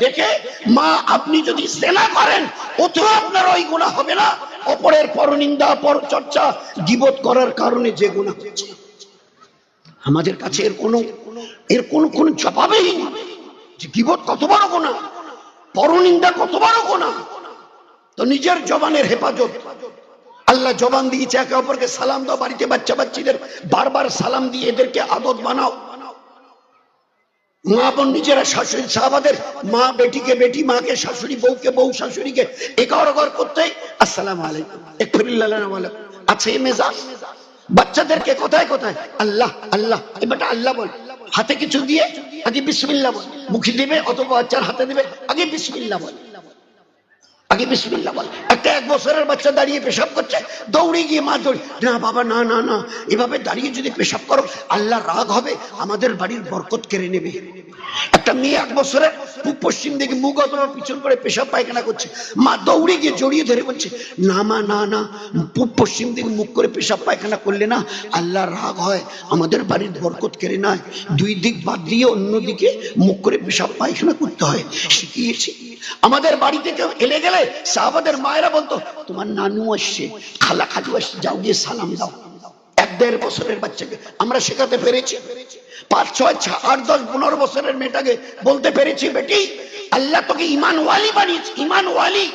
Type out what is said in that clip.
দেখে, মা আপনি যদি জেনা করেন ওতেও আপনার ওই গুনাহ হবে না, অপরের পরনিন্দা পরচর্চা গীবত করার কারণে যে গুনাহ হচ্ছে। আমাদের কাছে এর কোন জবাবই নেই যে গীবত কত বড় গুনাহ, পরনিন্দা কত বড় গুনাহ। তো নিজের জবানের হেফাজত, আল্লাহ জবান দিয়েছে একে অপরকে সালাম দাও, বাড়িতে বাচ্চা বাচ্চাদের বারবার সালাম দিয়ে এদেরকে আদত বানাও। মা বোন নিজেরা শাশুড়ি, সাহাবাদের মা বেটিকে বেটি, মাকে শাশুড়ি, বউকে বউ, শাশুড়িকে একার করতে আসসালামু আলাইকুম, একফিরিল্লাহ ওয়া আছে মেজাজ। বাচ্চাদেরকে কোথায় কোথায় আল্লাহ আল্লাহ, এবারটা আল্লাহ বল, হাতে কিছু দিয়ে আগে বিসমিল্লাহ বল, মুখে দিবে অথবা বাচ্চার হাতে দিবে আগে বিসমিল্লাহ বল, আগে বিসমিল্লাহ বল। একটা 1 বছরের বাচ্চা দাঁড়িয়ে পেশাব করছে, দৌড়ে গিয়ে মা দৌড়, না বাবা না না না, এভাবে দাঁড়িয়ে যদি পেশাব করো আল্লাহ রাগ হবে, আমাদের বাড়ির বরকত কেড়ে নেবে। একটা মেয়ে 1 বছরের পূব পশ্চিম দিকে মুখ অথবা পিছন করে পেশাব পায়খানা করছে, মা দৌড়ে গিয়ে জড়িয়ে ধরে বলছে, না মা না না, পূব পশ্চিম দিকে মুখ করে পেশাব পায়খানা করলে না আল্লাহ রাগ হয়, আমাদের বাড়ির বরকত কেড়ে নেয়। 2 দিক বাদ দিয়ে অন্যদিকে মুখ করে পেশাব পায়খানা করতে হয়, শিখিয়েছি। আমাদের বাড়িতে কেউ এলে গেলে সাহাবাদের মায়েরা বলতো, তোমার নানু আসছে, খালা খালু আসছে, যাও গিয়ে সালাম দাও। 1-1.5 বছরের বাচ্চাকে আমরা শেখাতে পেরেছি। 5, 6, 8, 10, 15 বছরের মেয়েটাকে বলতে পেরেছি, বেটি আল্লাহ তোকে ঈমান ওয়ালি বানিয়েছে, ঈমান ওয়ালি।